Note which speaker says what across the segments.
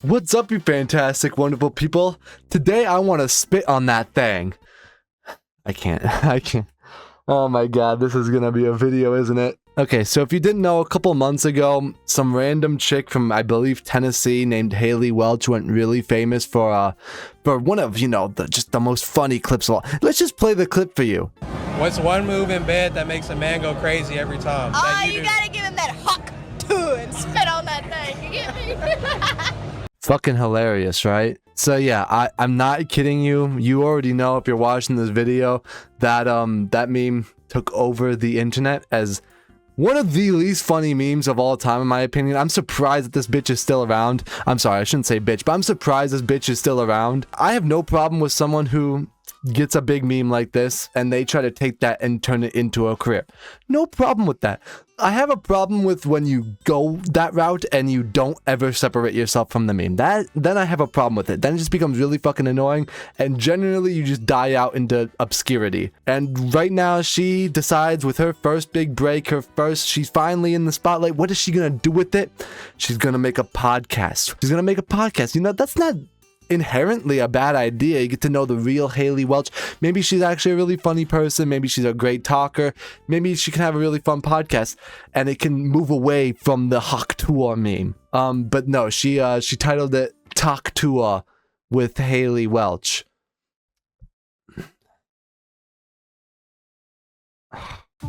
Speaker 1: What's up, you fantastic, wonderful people? Today I want to spit on that thing. I can't. Oh my god, this is gonna be a video, isn't it? Okay, so if you didn't know, a couple months ago, some random chick from, I believe, Tennessee named Haley Welch went really famous for one of, just the most funny clips of all. Let's just play the clip for you.
Speaker 2: What's one move in bed that makes a man go crazy every time?
Speaker 3: Oh, you gotta give him that huck to and spit on that thing, you get me?
Speaker 1: Fucking hilarious, right? So yeah, I'm not kidding you. You already know, if you're watching this video, that that meme took over the internet as one of the least funny memes of all time, in my opinion. I'm surprised that this bitch is still around. I'm sorry, I shouldn't say bitch, but I'm surprised this bitch is still around. I have no problem with someone who gets a big meme like this and they try to take that and turn it into a career. No problem with that. I have a problem with when you go that route and you don't ever separate yourself from the meme. Then I have a problem with it. Then it just becomes really fucking annoying, and generally you just die out into obscurity. And right now she decides, with her first big break, she's finally in the spotlight. What is she gonna do with it? She's gonna make a podcast. That's not inherently a bad idea. You get to know the real Haley Welch. Maybe she's actually a really funny person. Maybe she's a great talker. Maybe she can have a really fun podcast and it can move away from the Tuah meme. But no, she titled it Talk Tuah with Haley Welch.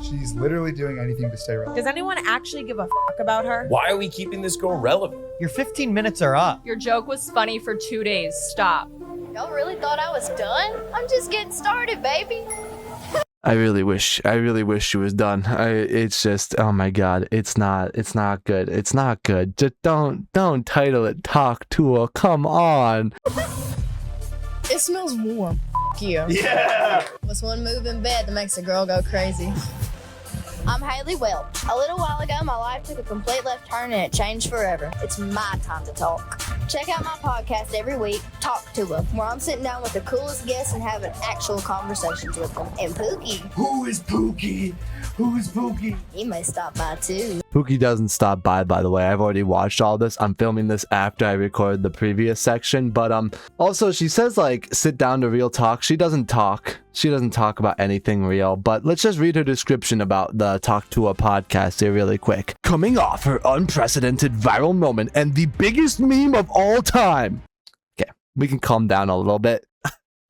Speaker 4: She's literally doing anything to stay relevant.
Speaker 3: Does anyone actually give a fuck about her?
Speaker 5: Why are we keeping this girl relevant?
Speaker 6: Your 15 minutes are up.
Speaker 7: Your joke was funny for 2 days. Stop.
Speaker 3: Y'all really thought I was done? I'm just getting started, baby.
Speaker 1: I really wish she was done. It's just, oh my god, it's not good. It's not good. Just don't title it Talk Tuah. Come on.
Speaker 3: It smells warm. F you.
Speaker 5: Yeah!
Speaker 3: What's one move in bed that makes a girl go crazy? I'm Haley Welch. A little while ago, my life took a complete left turn and it changed forever. It's my time to talk. Check out my podcast every week, Talk Tuah, where I'm sitting down with the coolest guests and having actual conversations with them. And Pooky.
Speaker 5: Who is Pooky? Who's Pooky?
Speaker 3: He may stop by too.
Speaker 1: Pooky doesn't stop by the way. I've already watched all this. I'm filming this after I recorded the previous section. But also she says, like, sit down to real talk. She doesn't talk. She doesn't talk about anything real. But let's just read her description about the Talk Tuah podcast here really quick. Coming off her unprecedented viral moment and the biggest meme of all time. Okay, we can calm down a little bit.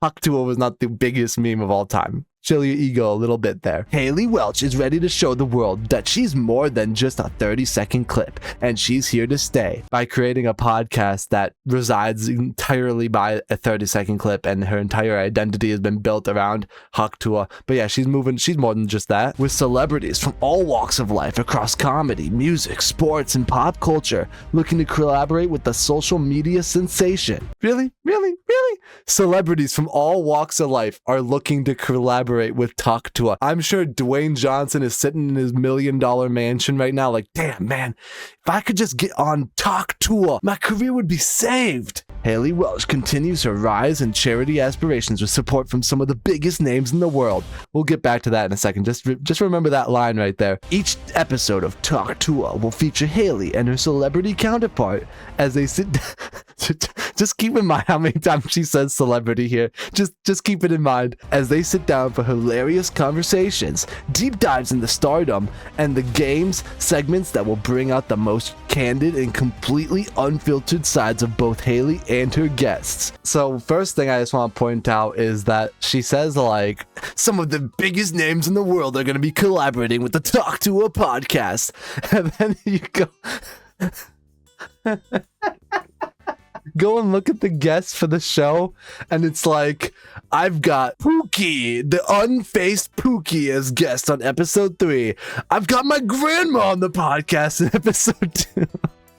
Speaker 1: Talk Tuah was not the biggest meme of all time. Chill your ego a little bit there. Haley Welch is ready to show the world that she's more than just a 30-second clip, and she's here to stay by creating a podcast that resides entirely by a 30-second clip, and her entire identity has been built around Tuah. But yeah, she's more than just that. With celebrities from all walks of life across comedy, music, sports, and pop culture looking to collaborate with the social media sensation. Really? Celebrities from all walks of life are looking to collaborate with Talk Tuah. I'm sure Dwayne Johnson is sitting in his $1 million mansion right now like, damn man, if I could just get on Talk Tuah, my career would be saved. Haley Welch continues her rise in charity aspirations with support from some of the biggest names in the world. We'll get back to that in a second. Just remember that line right there. Each episode of Talk Tuah will feature Haley and her celebrity counterpart as they sit just keep in mind how many times she says celebrity here. Just keep it in mind as they sit down for hilarious conversations, deep dives into stardom, and the games segments that will bring out the most candid and completely unfiltered sides of both Haley and her guests. So first thing I just want to point out is that she says, like, some of the biggest names in the world are going to be collaborating with the Talk Tuah podcast. And then you go and look at the guests for the show, and it's like, I've got Pooky, the unfaced Pooky, as guest on episode 3. I've got my grandma on the podcast in episode 2.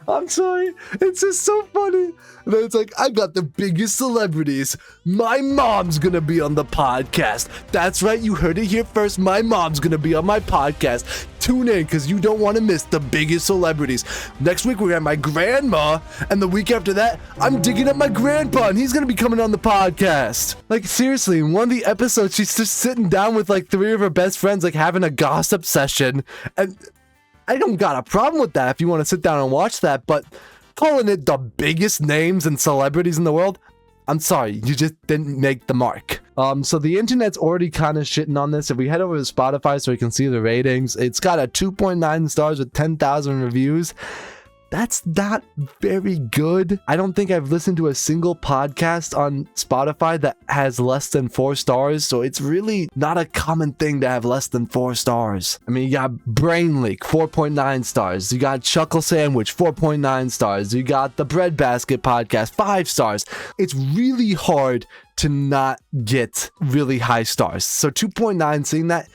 Speaker 1: I'm sorry, it's just so funny. And then it's like, I got the biggest celebrities. My mom's gonna be on the podcast. That's right, you heard it here first. My mom's gonna be on my podcast. Tune in, because you don't want to miss the biggest celebrities. Next week, we're gonna have my grandma, and the week after that, I'm digging up my grandpa, and he's gonna be coming on the podcast. Like, seriously, in one of the episodes, she's just sitting down with, like, 3 of her best friends, like, having a gossip session, and I don't got a problem with that if you want to sit down and watch that, but calling it the biggest names and celebrities in the world, I'm sorry, you just didn't make the mark. So the internet's already kind of shitting on this. If we head over to Spotify so we can see the ratings, it's got a 2.9 stars with 10,000 reviews. That's not very good. I don't think I've listened to a single podcast on Spotify that has less than 4 stars, so it's really not a common thing to have less than 4 stars. I mean, you got Brain Leak, 4.9 stars. You got Chuckle Sandwich, 4.9 stars. You got the Breadbasket podcast, 5 stars. It's really hard to not get really high stars. So 2.9, seeing that,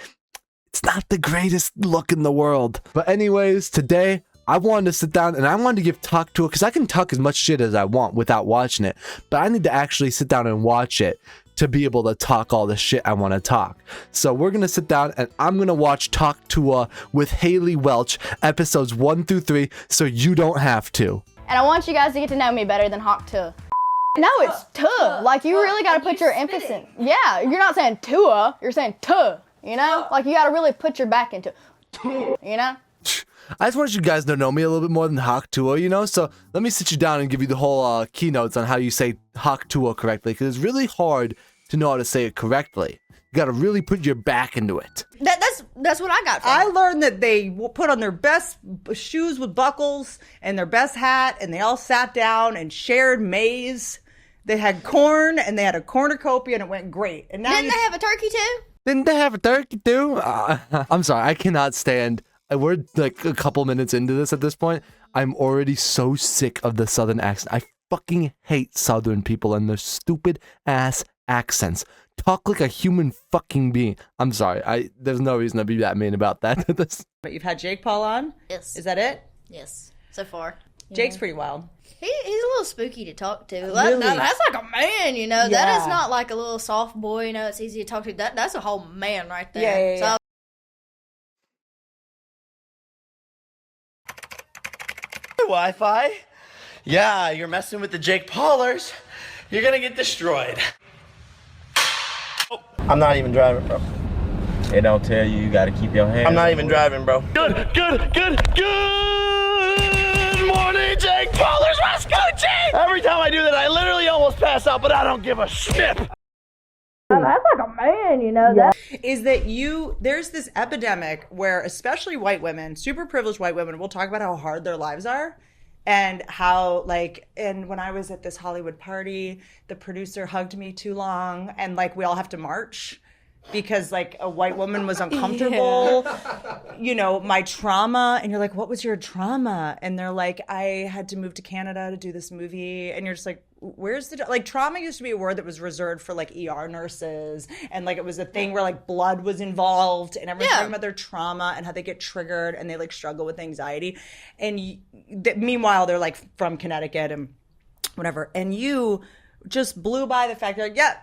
Speaker 1: it's not the greatest look in the world. But anyways, today, I wanted to sit down and I wanted to give talk to it because I can talk as much shit as I want without watching it, but I need to actually sit down and watch it to be able to talk all the shit I want to talk. So we're going to sit down and I'm going to watch Talk Tuah with Haley Welch, episodes 1 through 3, so you don't have to.
Speaker 6: And I want you guys to get to know me better than Hawk Tuah. No, it's Tuah. Like, you really got to put your emphasis. Yeah, you're not saying Tuah, you're saying Tuah, you know? Like, you got to really put your back into it, you know?
Speaker 1: I just want you guys to know me a little bit more than Hawk Tuah, you know? So let me sit you down and give you the whole keynotes on how you say Hawk Tuah correctly, because it's really hard to know how to say it correctly. You got to really put your back into it.
Speaker 8: That's what I got from
Speaker 9: I
Speaker 8: it.
Speaker 9: learned that they put on their best shoes with buckles and their best hat, and they all sat down and shared maize. They had corn, and they had a cornucopia, and it went great. And now
Speaker 8: Didn't they have a turkey too?
Speaker 1: Didn't they have a turkey too? I'm sorry, I cannot stand... We're like a couple minutes into this at this point. I'm already so sick of the Southern accent. I fucking hate Southern people and their stupid ass accents. Talk like a human fucking being. I'm sorry. There's no reason to be that mean about that.
Speaker 9: But you've had Jake Paul on?
Speaker 8: Yes.
Speaker 9: Is that it?
Speaker 8: Yes. So far.
Speaker 9: Jake's pretty wild.
Speaker 8: He's a little spooky to talk to.
Speaker 9: Really?
Speaker 8: That's like a man, you know.
Speaker 9: Yeah.
Speaker 8: That is not like a little soft boy, you know. It's easy to talk to. That's a whole man right there.
Speaker 9: Yeah.
Speaker 8: So
Speaker 5: Wi-Fi? Yeah, you're messing with the Jake Paulers. You're gonna get destroyed. Oh, I'm not even driving, bro.
Speaker 10: They don't tell you you gotta keep your hands.
Speaker 5: I'm not even driving, bro. Good morning, Jake Paulers. Let's go, Jake! Every time I do that, I literally almost pass out, but I don't give a snip.
Speaker 8: that's like a man, you know. That
Speaker 9: Is that there's this epidemic where especially white women, super privileged white women, will talk about how hard their lives are and how and when I was at this Hollywood party, the producer hugged me too long and we all have to march because a white woman was uncomfortable. You know, my trauma, and you're like, what was your trauma? And they're like, I had to move to Canada to do this movie. And you're just like, where's the trauma used to be a word that was reserved for ER nurses, and it was a thing where blood was involved, and everyone's talking about their trauma and how they get triggered and they struggle with anxiety. And meanwhile, they're from Connecticut and whatever. And you just blew by the fact that yeah,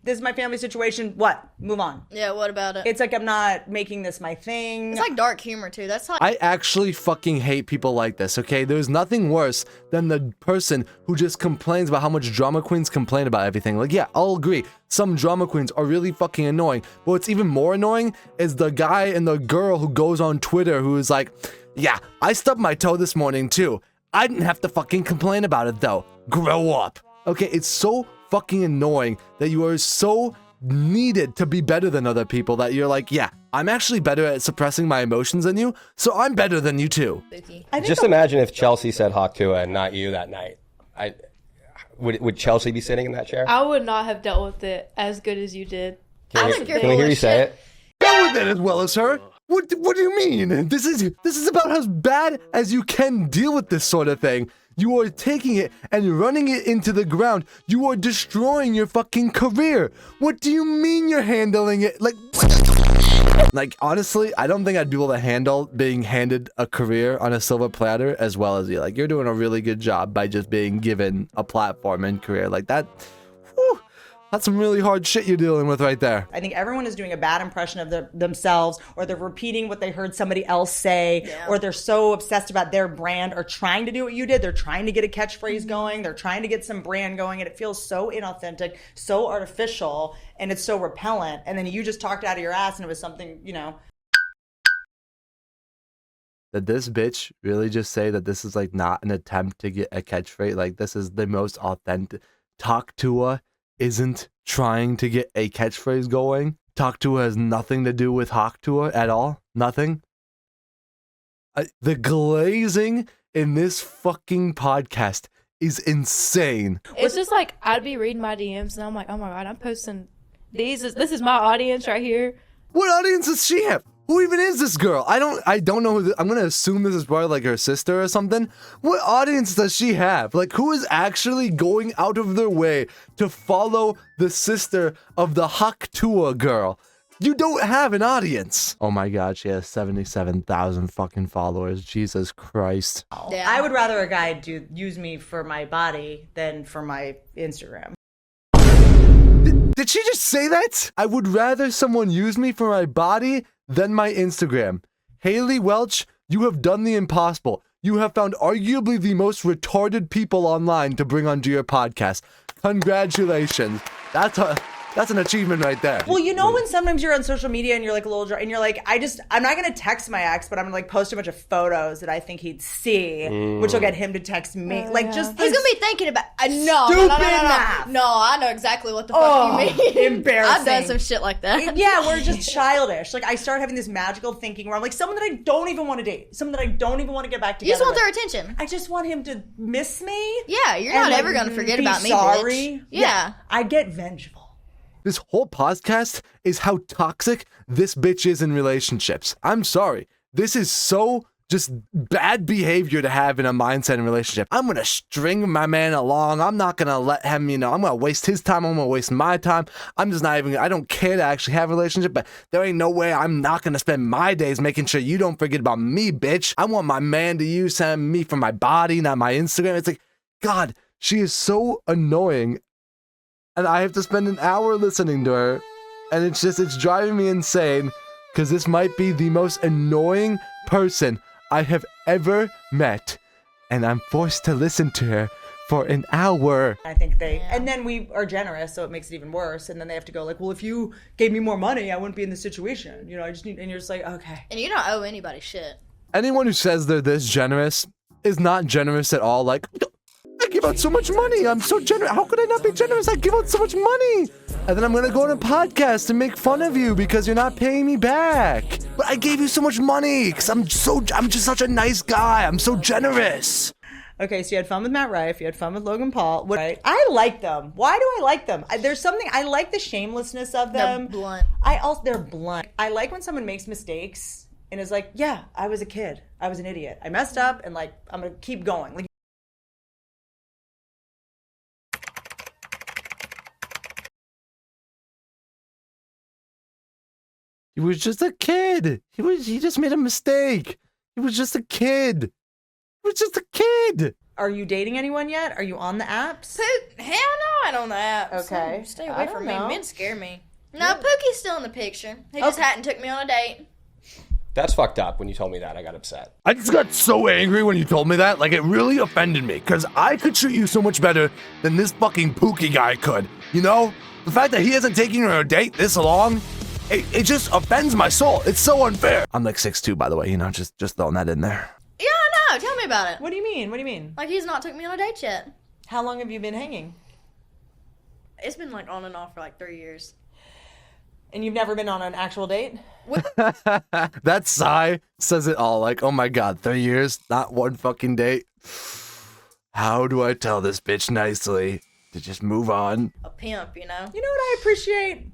Speaker 9: this is my family situation. What? Move on.
Speaker 8: Yeah, what about it?
Speaker 9: It's I'm not making this my thing.
Speaker 8: It's dark humor too. That's how
Speaker 1: I actually fucking hate people like this, okay? There's nothing worse than the person who just complains about how much drama queens complain about everything. Yeah, I'll agree. Some drama queens are really fucking annoying. But what's even more annoying is the guy and the girl who goes on Twitter who is like, yeah, I stubbed my toe this morning too. I didn't have to fucking complain about it though. Grow up. Okay, it's so fucking annoying that you are so needed to be better than other people that you're yeah, I'm actually better at suppressing my emotions than you, so I'm better than you too.
Speaker 10: Just imagine if Chelsea said Hawk Tuah and not you that night. Would Chelsea be sitting in that chair?
Speaker 11: I would not have dealt with it as good as you did.
Speaker 10: Can we hear you say it?
Speaker 1: Dealt with it as well as her. What do you mean? This is about as bad as you can deal with this sort of thing. You are taking it and running it into the ground. You are destroying your fucking career. What do you mean you're handling it? Honestly, I don't think I'd be able to handle being handed a career on a silver platter as well as you. You're doing a really good job by just being given a platform and career like that. Whew, that's some really hard shit you're dealing with right there.
Speaker 9: I think everyone is doing a bad impression of themselves, or they're repeating what they heard somebody else say, or they're so obsessed about their brand or trying to do what you did. They're trying to get a catchphrase going. They're trying to get some brand going, and it feels so inauthentic, so artificial, and it's so repellent. And then you just talked out of your ass and it was something,
Speaker 1: Did this bitch really just say that this is like not an attempt to get a catchphrase? Like this is the most authentic. Talk Tuah isn't trying to get a catchphrase going. Talk Tuah has nothing to do with Hawk Tuah at all. Nothing. The glazing in this fucking podcast is insane.
Speaker 11: It's just like I'd be reading my DMs and I'm like, oh my god, I'm posting these. This is my audience right here.
Speaker 1: What audience does she have? Who even is this girl? I don't know who I'm gonna assume this is probably like her sister or something. What audience does she have? Like, who is actually going out of their way to follow the sister of the Hawk Tuah girl? You don't have an audience. Oh my god, she has 77,000 fucking followers. Jesus Christ.
Speaker 9: Yeah. I would rather a guy use me for my body than for my Instagram.
Speaker 1: Did she just say that? I would rather someone use me for my body than my Instagram. Haley Welch, you have done the impossible. You have found arguably the most retarded people online to bring onto your podcast. Congratulations. That's an achievement right there.
Speaker 9: Well, you know when sometimes you're on social media and you're like a little dry and you're like, I'm not going to text my ex, but I'm going to like post a bunch of photos that I think he'd see, which will get him to text me. Like just
Speaker 8: He's going to be thinking about, no, I know exactly what the fuck you mean.
Speaker 9: Embarrassing.
Speaker 8: I've done some shit like that.
Speaker 9: Yeah, we're just childish. Like I start having this magical thinking where I'm like, someone that I don't even want to date, someone that I don't even want to get back together
Speaker 8: You just want
Speaker 9: with.
Speaker 8: their attention.
Speaker 9: I just want him to miss me.
Speaker 8: Yeah, you're not ever going to forget
Speaker 9: be
Speaker 8: about me,
Speaker 9: sorry.
Speaker 8: bitch. Yeah.
Speaker 9: I get vengeful.
Speaker 1: This whole podcast is how toxic this bitch is in relationships. I'm sorry. This is so just bad behavior to have in a mindset in a relationship. I'm going to string my man along. I'm not going to let him, I'm going to waste his time. I'm going to waste my time. I'm just not even, I don't care to actually have a relationship, but there ain't no way I'm not going to spend my days making sure you don't forget about me, bitch. I want my man to use me for my body, not my Instagram. It's like, God, she is so annoying. And I have to spend an hour listening to her. And it's driving me insane. Because this might be the most annoying person I have ever met. And I'm forced to listen to her for an hour.
Speaker 9: I think and then we are generous, so it makes it even worse. And then they have to go like, well, if you gave me more money, I wouldn't be in this situation. I just need, and you're just like, okay.
Speaker 8: And you don't owe anybody shit.
Speaker 1: Anyone who says they're this generous is not generous at all. Like, I give out so much money. I'm so generous. How could I not be generous? I give out so much money. And then I'm going to go on a podcast and make fun of you because you're not paying me back. But I gave you so much money because I'm just such a nice guy. I'm so generous.
Speaker 9: Okay, so you had fun with Matt Rife. You had fun with Logan Paul. I like them. Why do I like them? There's something, I like the shamelessness of them.
Speaker 8: They're blunt.
Speaker 9: They're blunt. I like when someone makes mistakes and is like, yeah, I was a kid. I was an idiot. I messed up and like, I'm going to keep going. Like,
Speaker 1: He was just a kid. He just made a mistake. He was just a kid. He was just a kid.
Speaker 9: Are you dating anyone yet? Are you on the apps?
Speaker 8: Hell no, I ain't on the apps.
Speaker 9: Okay.
Speaker 8: Stay away from me.
Speaker 9: know.
Speaker 8: Men scare me. No, Pookie's still in the picture. He just hadn't took me on a date.
Speaker 10: That's fucked up. When you told me that, I got upset.
Speaker 1: I just got so angry when you told me that. Like, it really offended me. Because I could treat you so much better than this fucking Pooky guy could. The fact that he hasn't taken you on a date this long, it just offends my soul. It's so unfair. I'm like 6'2", by the way. Just throwing that in there.
Speaker 8: Yeah, I know. Tell me about it.
Speaker 9: What do you mean?
Speaker 8: Like, he's not took me on a date yet.
Speaker 9: How long have you been hanging?
Speaker 8: It's been like on and off for like 3 years.
Speaker 9: And you've never been on an actual date?
Speaker 1: That sigh says it all. Like, oh my God, 3 years, not one fucking date. How do I tell this bitch nicely to just move on?
Speaker 8: A pimp,
Speaker 9: You know what I appreciate?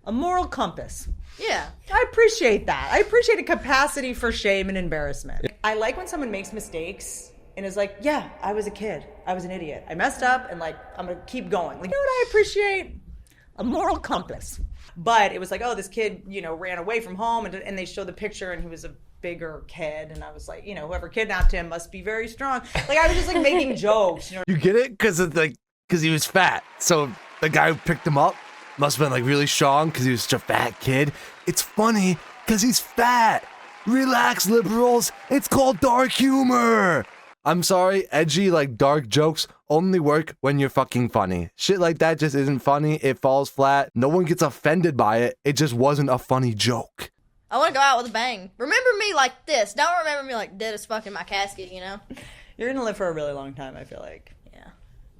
Speaker 9: A moral compass.
Speaker 8: Yeah.
Speaker 9: I appreciate that. I appreciate a capacity for shame and embarrassment. I like when someone makes mistakes and is like, yeah, I was a kid. I was an idiot. I messed up and like, I'm going to keep going. Like, you know what I appreciate? A moral compass. But it was like, oh, this kid, ran away from home and they showed the picture and he was a bigger kid. And I was like, whoever kidnapped him must be very strong. Like, I was just like making jokes.
Speaker 1: You get it? Because he was fat. So the guy who picked him up must have been like really strong because he was such a fat kid. It's funny because he's fat. Relax, liberals. It's called dark humor. I'm sorry, edgy, like dark jokes only work when you're fucking funny. Shit like that just isn't funny. It falls flat. No one gets offended by it. It just wasn't a funny joke.
Speaker 8: I want to go out with a bang. Remember me like this. Don't remember me like dead as fuck in my casket, you know?
Speaker 9: You're gonna live for a really long time, I feel like.
Speaker 8: Yeah.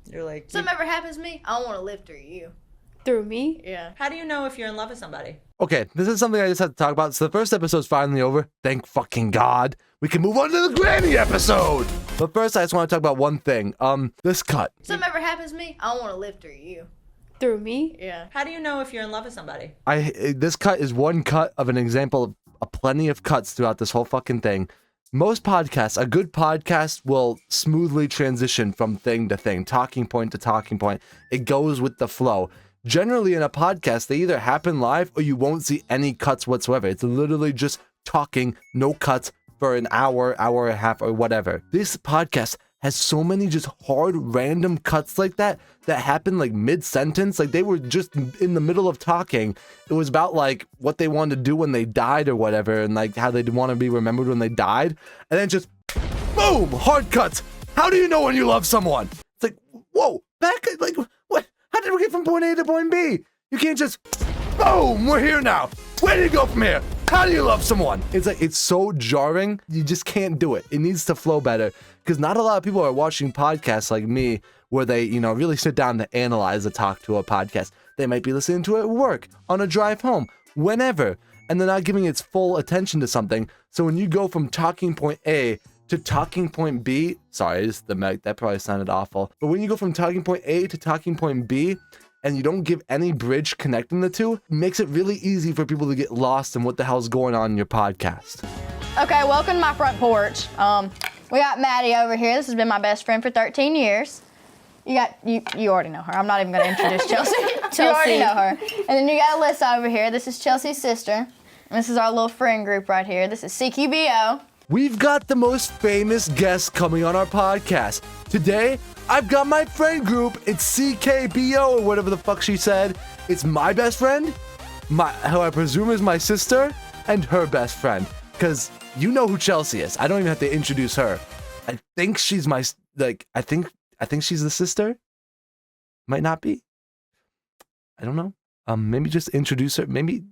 Speaker 9: You're like...
Speaker 8: Something ever happens to me, I don't want to live through you.
Speaker 11: Through me?
Speaker 8: Yeah.
Speaker 9: How do you know if you're in love with somebody?
Speaker 1: Okay, this is something I just had to talk about. So the first episode's finally over. Thank fucking God. We can move on to the granny episode. But first, I just want to talk about one thing. This cut.
Speaker 8: Something ever happens to me, I don't want to live through you.
Speaker 11: Through me?
Speaker 8: Yeah.
Speaker 9: How do you know if you're in love with somebody?
Speaker 1: This cut is one cut of an example of plenty of cuts throughout this whole fucking thing. Most podcasts, a good podcast will smoothly transition from thing to thing, talking point to talking point. It goes with the flow. Generally, in a podcast, they either happen live or you won't see any cuts whatsoever. It's literally just talking, no cuts for an hour, hour and a half, or whatever. This podcast has so many just hard, random cuts like that happen like mid-sentence. Like they were just in the middle of talking. It was about like what they wanted to do when they died or whatever, and like how they'd want to be remembered when they died. And then just boom, hard cuts. How do you know when you love someone? It's like, whoa, back, like, what? How did we get from point A to point B? You can't just, boom, we're here now. Where do you go from here? How do you love someone? It's like, it's so jarring. You just can't do it. It needs to flow better because not a lot of people are watching podcasts like me where they, you know, really sit down to analyze a talk to a podcast. They might be listening to it at work, on a drive home, whenever, and they're not giving its full attention to something. So when you go from talking point A to talking point B, sorry, that probably sounded awful. But when you go from talking point A to talking point B, and you don't give any bridge connecting the two, it makes it really easy for people to get lost in what the hell's going on in your podcast.
Speaker 6: Okay, welcome to my front porch. We got Maddie over here. This has been my best friend for 13 years. You already know her. I'm not even going to introduce Chelsea. You already know her. And then you got Alyssa over here. This is Chelsea's sister. And this is our little friend group right here. This is CQBO.
Speaker 1: We've got the most famous guests coming on our podcast. Today, I've got my friend group. It's CKBO or whatever the fuck she said. It's my best friend, who I presume is my sister, and her best friend. Because you know who Chelsea is. I don't even have to introduce her. I think she's I think she's the sister. Might not be. I don't know. Maybe just introduce her. Maybe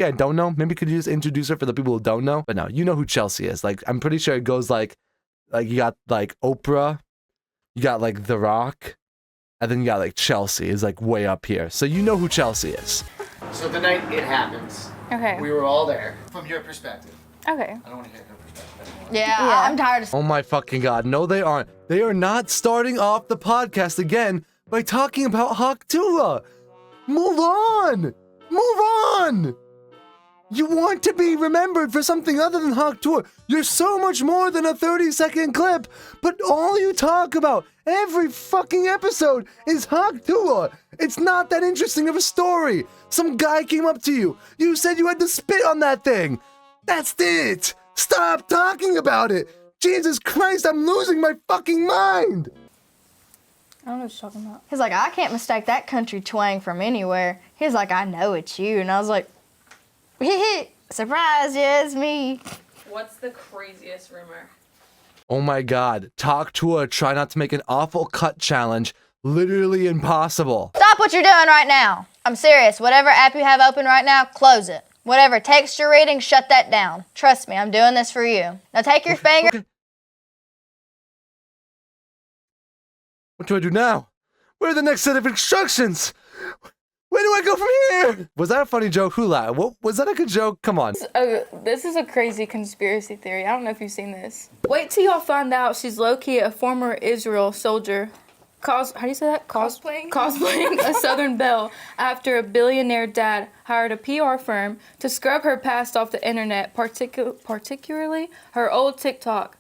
Speaker 1: I don't know. Maybe could you just introduce her for the people who don't know? But no, you know who Chelsea is. Like, I'm pretty sure it goes like you got like Oprah, you got like The Rock, and then you got like Chelsea is like way up here. So you know who Chelsea is.
Speaker 12: So the night it happens.
Speaker 11: Okay.
Speaker 12: We were all there. From your perspective.
Speaker 11: Okay.
Speaker 12: I don't want to hear her perspective anymore.
Speaker 6: Yeah, I'm tired of...
Speaker 1: Oh my fucking God. No, they aren't. They are not starting off the podcast again by talking about Tuah. Move on. Move on. You want to be remembered for something other than Tuah. You're so much more than a 30-second clip, but all you talk about every fucking episode is Tuah. It's not that interesting of a story. Some guy came up to you. You said you had to spit on that thing. That's it. Stop talking about it. Jesus Christ, I'm losing my fucking mind.
Speaker 6: I don't know what you're talking about. He's like, I can't mistake that country twang from anywhere. He's like, I know it's you. And I was like, surprise, yeah, it's me.
Speaker 7: What's the craziest rumor?
Speaker 1: Oh my God. Tuah, try not to make an awful cut challenge. Literally impossible.
Speaker 6: Stop what you're doing right now. I'm serious. Whatever app you have open right now, close it. Whatever text you're reading, shut that down. Trust me, I'm doing this for you. Now take your finger...
Speaker 1: Okay. What do I do now? Where are the next set of instructions? Where do I go from here? Was that a funny joke? Who laughed? Was that a good joke? Come on.
Speaker 11: This is a crazy conspiracy theory. I don't know if you've seen this. Wait till y'all find out she's low-key a former Israel soldier. How do you say that? Cosplaying a Southern belle after a billionaire dad hired a PR firm to scrub her past off the internet, particularly her old TikTok,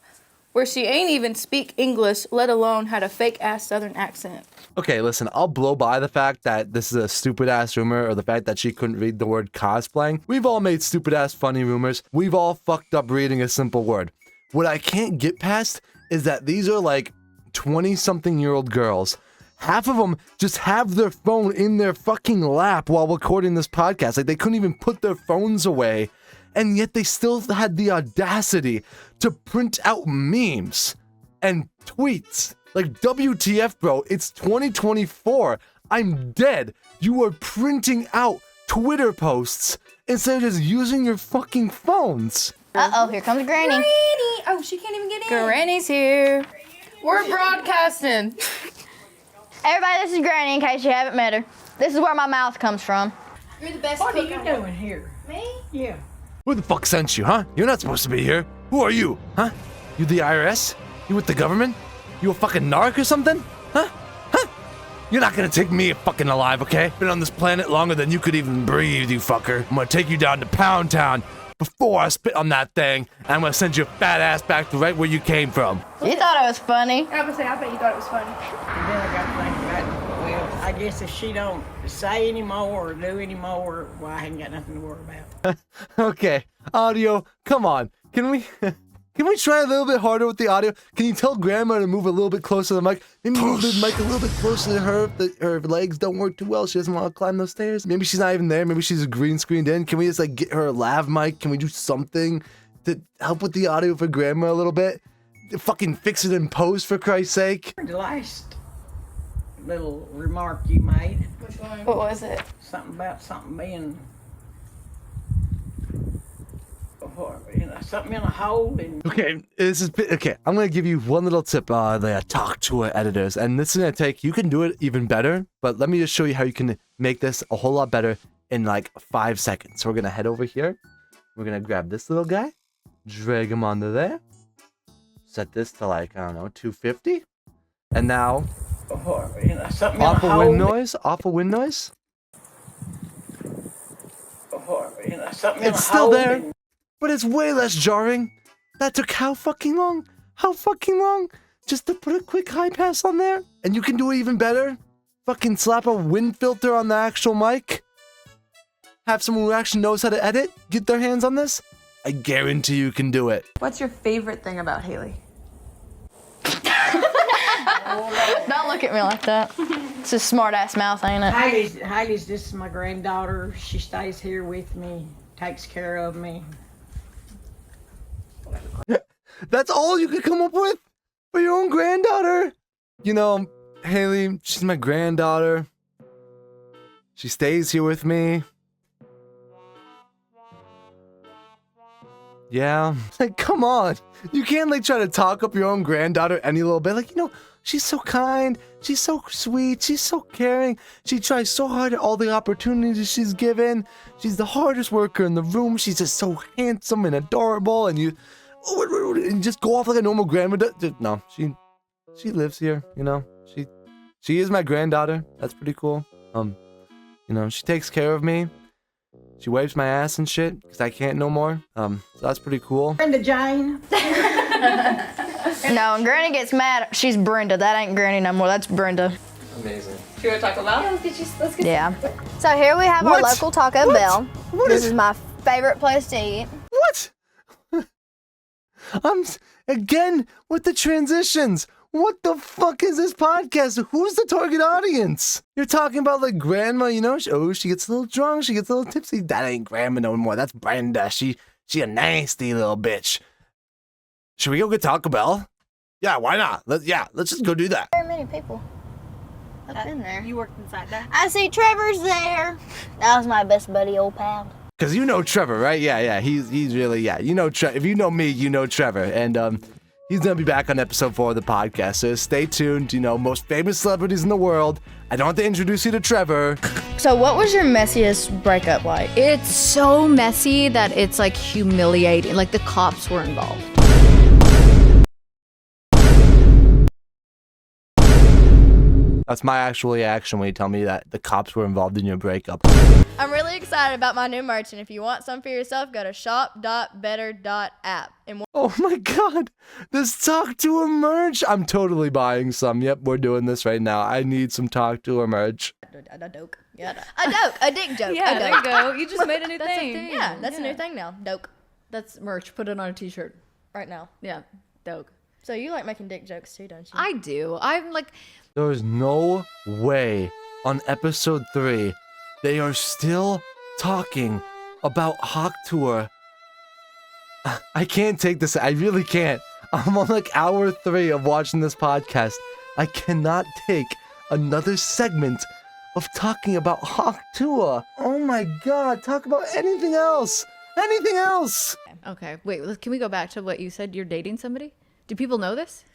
Speaker 11: where she ain't even speak English, let alone had a fake-ass Southern accent.
Speaker 1: Okay, listen, I'll blow by the fact that this is a stupid-ass rumor or the fact that she couldn't read the word cosplaying. We've all made stupid-ass funny rumors. We've all fucked up reading a simple word. What I can't get past is that these are like 20-something-year-old girls. Half of them just have their phone in their fucking lap while recording this podcast. Like, they couldn't even put their phones away, and yet they still had the audacity to print out memes and tweets. Like, WTF, bro, it's 2024. I'm dead. You are printing out Twitter posts instead of just using your fucking phones.
Speaker 6: Uh-oh, here comes Granny.
Speaker 11: Granny! Oh, she can't even get in. Granny's here. We're broadcasting.
Speaker 6: Everybody, this is Granny in case you haven't met her. This is where my mouth comes from.
Speaker 8: You're the best
Speaker 13: What are
Speaker 8: cook
Speaker 13: you
Speaker 8: I know.
Speaker 13: doing here?
Speaker 8: Me?
Speaker 13: Yeah.
Speaker 1: Who the fuck sent you, huh? You're not supposed to be here. Who are you, huh? You the IRS? You with the government? You a fucking narc or something? Huh? Huh? You're not gonna take me fucking alive, okay? Been on this planet longer than you could even breathe, you fucker. I'm gonna take you down to Pound Town before I spit on that thing, and I'm gonna send your fat ass back to right where you came from.
Speaker 6: You thought it was funny.
Speaker 11: I was gonna say, I bet you thought it was funny.
Speaker 13: And then I got to think about, well, I guess if she don't say any more or do any more, well, I ain't got nothing to worry about.
Speaker 1: Okay, audio, come on. Can we try a little bit harder with the audio? Can you tell Grandma to move a little bit closer to the mic? Maybe move the mic a little bit closer to her if her legs don't work too well. She doesn't want to climb those stairs. Maybe she's not even there. Maybe she's green screened in. Can we just like get her a lav mic? Can we do something to help with the audio for Grandma a little bit? Fucking fix it in post, for Christ's sake.
Speaker 13: The last little remark you made.
Speaker 11: Which one? What was it?
Speaker 13: Something about something being, something in a hole. And
Speaker 1: Okay, okay. I'm gonna give you one little tip. The talk to her editors, and this is gonna take. You can do it even better, but let me just show you how you can make this a whole lot better in like 5 seconds. So we're gonna head over here. We're gonna grab this little guy, drag him onto there, set this to like, I don't know, 250, and now
Speaker 13: something
Speaker 1: off
Speaker 13: in
Speaker 1: a
Speaker 13: a
Speaker 1: wind
Speaker 13: hole.
Speaker 1: noise. Off a wind noise.
Speaker 13: Something in a
Speaker 1: It's still
Speaker 13: hole
Speaker 1: there,
Speaker 13: and-
Speaker 1: but it's way less jarring. That took how fucking long? How fucking long? Just to put a quick high pass on there? And you can do it even better? Fucking slap a wind filter on the actual mic? Have someone who actually knows how to edit get their hands on this? I guarantee you can do it.
Speaker 7: What's your favorite thing about Haley?
Speaker 6: Don't look at me like that. It's a smart ass mouth, ain't it?
Speaker 13: Haley's just my granddaughter. She stays here with me, takes care of me.
Speaker 1: That's all you could come up with? For your own granddaughter? You know, Haley, she's my granddaughter. She stays here with me. Yeah, like, come on. You can't, like, try to talk up your own granddaughter any little bit. Like, you know, she's so kind. She's so sweet. She's so caring. She tries so hard at all the opportunities she's given. She's the hardest worker in the room. She's just so handsome and adorable. And you just go off like a normal grandma does. No, she lives here, you know. She is my granddaughter. That's pretty cool. You know, she takes care of me. She wipes my ass and shit because I can't no more. So that's pretty cool.
Speaker 13: Brenda Jane.
Speaker 6: No, when Granny gets mad, she's Brenda. That ain't Granny no more. That's Brenda.
Speaker 10: Amazing.
Speaker 7: Should we talk about?
Speaker 11: Let's get
Speaker 6: Yeah. So here we have our local Taco Bell. This is my favorite place to eat.
Speaker 1: What? Again with the transitions. What the fuck is this podcast? Who's the target audience? You're talking about like grandma, you know? She gets a little drunk, she gets a little tipsy. That ain't grandma no more. That's Brenda. She a nasty little bitch. Should we go get Taco Bell? Yeah, why not? Let's just go do that.
Speaker 6: Very many people up in there.
Speaker 8: You worked inside that?
Speaker 6: I see Trevor's there. That was my best buddy, old pal.
Speaker 1: Cause you know Trevor, right? Yeah. He's really, you know if you know me, you know Trevor. And he's gonna be back on episode 4 of the podcast. So stay tuned. You know, most famous celebrities in the world. I don't have to introduce you to Trevor.
Speaker 6: So what was your messiest breakup like?
Speaker 14: It's so messy that it's like humiliating. Like the cops were involved.
Speaker 1: That's my actual reaction when you tell me that the cops were involved in your breakup.
Speaker 6: I'm really excited about my new merch, and if you want some for yourself, go to shop.better.app.
Speaker 1: Oh my god, this Talk to Her merch. I'm totally buying some. Yep, we're doing this right now. I need some Talk to Her merch.
Speaker 6: A doke. Yeah, a dick joke.
Speaker 14: Yeah,
Speaker 6: a
Speaker 14: there you go. You just made a new thing.
Speaker 6: Yeah, that's a new thing now. Doke.
Speaker 14: That's merch. Put it on a t-shirt.
Speaker 6: Right now.
Speaker 14: Yeah, doke.
Speaker 6: So you like making dick jokes too, don't you?
Speaker 14: I do. I'm like...
Speaker 1: There's no way on episode 3 they are still talking about Hawk Tour. I can't take this. I really can't. I'm on like hour 3 of watching this podcast. I cannot take another segment of talking about Hawk Tuah. Oh my god, talk about anything else. Anything else.
Speaker 14: Okay, wait, can we go back to what you said? You're dating somebody? Do people know this?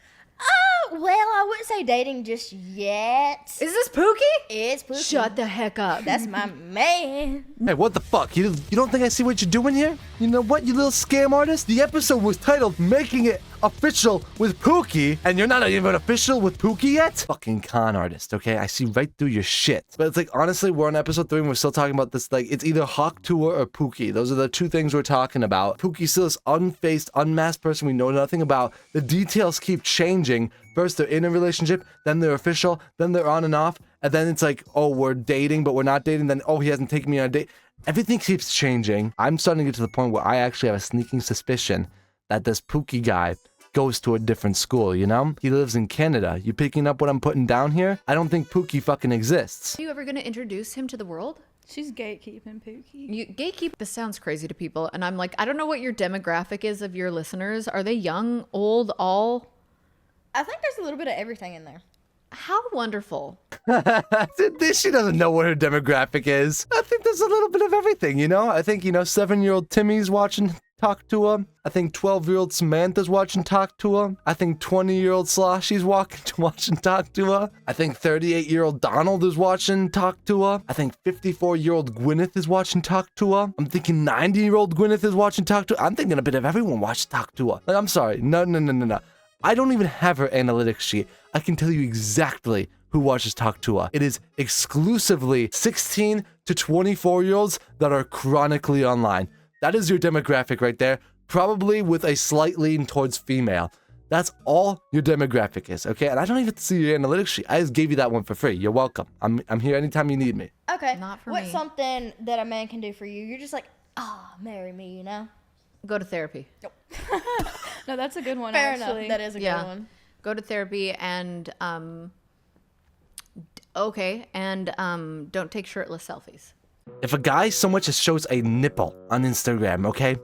Speaker 3: Well, I wouldn't say dating just yet.
Speaker 14: Is this Pooky?
Speaker 3: It's Pooky.
Speaker 14: Shut the heck up.
Speaker 3: That's my man.
Speaker 1: Hey, what the fuck? You don't think I see what you're doing here? You know what, you little scam artist? The episode was titled Making It Official with Pooky, and you're not even official with Pooky yet? Fucking con artist, okay? I see right through your shit. But it's like, honestly, we're on episode 3 and we're still talking about this. Like, it's either Hawk Tuah or Pooky. Those are the two things we're talking about. Pooky's still this unfaced, unmasked person we know nothing about. The details keep changing. First, they're in a relationship, then they're official, then they're on and off, and then it's like, oh, we're dating, but we're not dating. Then, oh, he hasn't taken me on a date. Everything keeps changing. I'm starting to get to the point where I actually have a sneaking suspicion that this Pooky guy goes to a different school, you know? He lives in Canada. You picking up what I'm putting down here? I don't think Pooky fucking exists.
Speaker 14: Are you ever going to introduce him to the world?
Speaker 11: She's gatekeeping Pooky.
Speaker 14: You gatekeep. This sounds crazy to people, and I'm like, I don't know what your demographic is of your listeners. Are they young, old, all?
Speaker 8: I think there's a little bit of everything in there.
Speaker 14: How wonderful.
Speaker 1: She doesn't know what her demographic is. I think there's a little bit of everything, you know? I think, 7-year-old Timmy's watching Talk Tuah. I think 12-year-old Samantha's watching Talk Tuah. I think 20-year-old Sloshy's watching Talk Tuah. I think 38-year-old Donald is watching Talk Tuah. I think 54-year-old Gwyneth is watching Talk Tuah. I'm thinking 90-year-old Gwyneth is watching Talk Tuah. I'm thinking a bit of everyone watched Talk Tuah. Like, I'm sorry. No. I don't even have her analytics sheet. I can tell you exactly who watches Talk Tuah. It is exclusively 16 to 24-year-olds that are chronically online. That is your demographic right there, probably with a slight lean towards female. That's all your demographic is, okay? And I don't even see your analytics sheet. I just gave you that one for free. You're welcome. I'm here anytime you need me.
Speaker 3: Okay.
Speaker 14: Not for
Speaker 3: What's
Speaker 14: me.
Speaker 3: something that a man can do for you? You're just like, marry me, you know?
Speaker 14: Go to therapy.
Speaker 11: No, that's a good one.
Speaker 3: Fair
Speaker 11: actually.
Speaker 3: enough. That is a good one.
Speaker 14: Go to therapy and don't take shirtless selfies.
Speaker 1: If a guy so much as shows a nipple on Instagram, okay?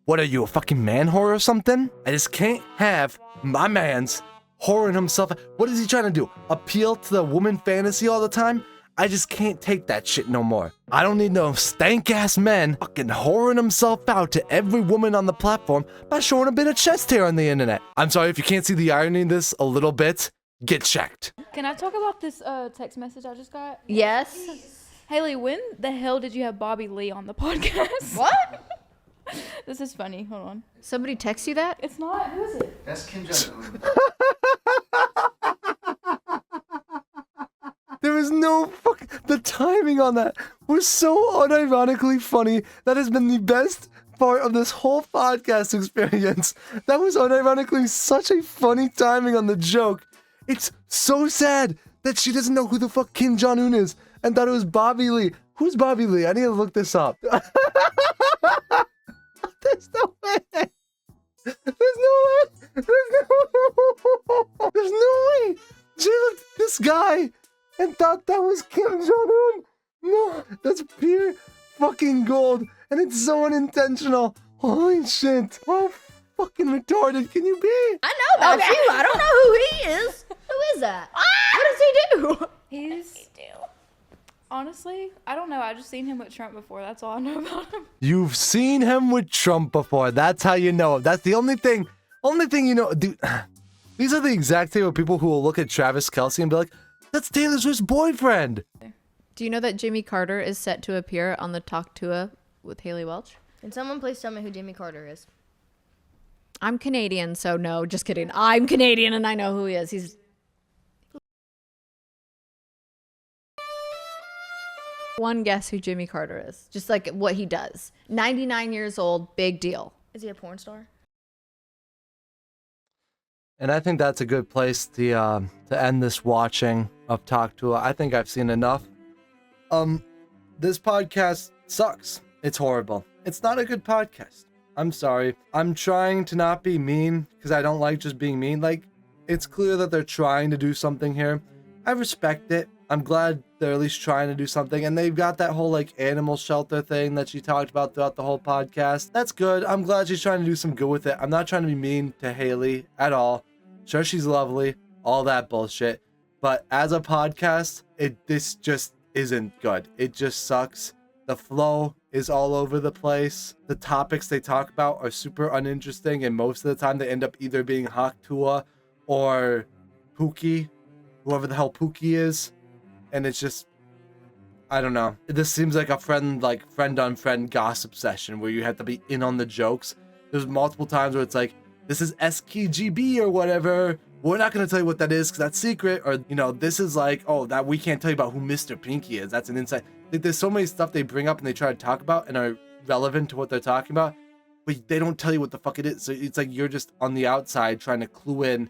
Speaker 1: What are you, a fucking man whore or something? I just can't have my man's whoring himself. What is he trying to do? Appeal to the woman fantasy all the time? I just can't take that shit no more. I don't need no stank-ass men fucking whoring himself out to every woman on the platform by showing a bit of chest hair on the internet. I'm sorry if you can't see the irony in this a little bit. Get checked.
Speaker 11: Can I talk about this text message I just got?
Speaker 14: Yes.
Speaker 11: Haley, when the hell did you have Bobby Lee on the podcast?
Speaker 3: What?
Speaker 11: This is funny. Hold on.
Speaker 14: Somebody text you that?
Speaker 11: It's not. Who is it?
Speaker 12: That's Kim Jong-un.
Speaker 1: There was no fucking... The timing on that was so unironically funny. That has been the best part of this whole podcast experience. That was unironically such a funny timing on the joke. It's so sad that she doesn't know who the fuck Kim Jong-un is and thought it was Bobby Lee. Who's Bobby Lee? I need to look this up. There's no way. There's no way. There's no way. She looked at this guy and thought that was Kim Jong-un. No, that's pure fucking gold. And it's so unintentional. Holy shit. How fucking retarded can you be?
Speaker 3: I know about you. I don't know who he is. Who is that? What does he do?
Speaker 11: Honestly, I don't know. I just seen him with Trump before. That's all I know about him.
Speaker 1: You've seen him with Trump before. That's how you know. That's the only thing you know. Dude, these are the exact type of people who will look at Travis Kelce and be like, that's Taylor Swift's boyfriend.
Speaker 14: Do you know that Jimmy Carter is set to appear on the Talk Tuah with Haley Welch?
Speaker 3: Can someone please tell me who Jimmy Carter is?
Speaker 14: I'm Canadian, so no, just kidding. I'm Canadian and I know who he is. He's... One guess who Jimmy Carter is. Just like what he does. 99 years old, big deal.
Speaker 3: Is he a porn star?
Speaker 1: And I think that's a good place to end this watching of Talk Tuah. I think I've seen enough. This podcast sucks. It's horrible. It's not a good podcast. I'm sorry. I'm trying to not be mean because I don't like just being mean. Like, it's clear that they're trying to do something here. I respect it. I'm glad they're at least trying to do something. And they've got that whole like animal shelter thing that she talked about throughout the whole podcast. That's good. I'm glad she's trying to do some good with it. I'm not trying to be mean to Haley at all. Sure, she's lovely. All that bullshit. But as a podcast, this just isn't good. It just sucks. The flow is all over the place. The topics they talk about are super uninteresting, and most of the time they end up either being Tuah or Pooky, whoever the hell Pooky is. And it's just, I don't know. This seems like a friend on friend gossip session where you have to be in on the jokes. There's multiple times where it's like, this is SKGB or whatever. We're not going to tell you what that is because that's secret. Or, this is like, oh, that we can't tell you about who Mr. Pinky is. That's an insight. Like, there's so many stuff they bring up and they try to talk about and are relevant to what they're talking about, but they don't tell you what the fuck it is. So it's like you're just on the outside trying to clue in,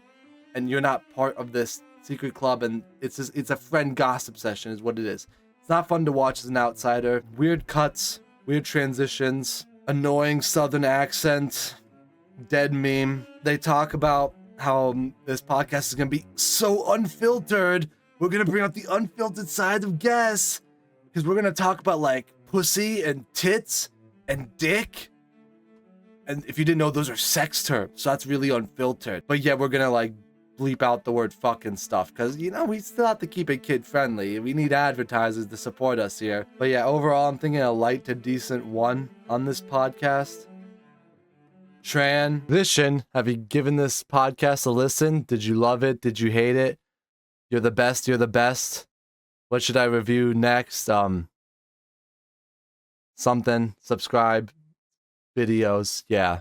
Speaker 1: and you're not part of this secret club. And it's a friend gossip session is what it is. It's not fun to watch as an outsider. Weird cuts, weird transitions, annoying southern accent, dead meme. They talk about how this podcast is going to be so unfiltered. We're going to bring out the unfiltered side of guests because we're going to talk about like pussy and tits and dick. And if you didn't know, those are sex terms. So that's really unfiltered. But yeah, we're going to like bleep out the word fucking stuff because, we still have to keep it kid friendly. We need advertisers to support us here. But yeah, overall, I'm thinking a light to decent 1 on this podcast. Transition. Have you given this podcast a listen? Did you love it? Did you hate it? You're the best. You're the best. What should I review next? Something. Subscribe. Videos. Yeah.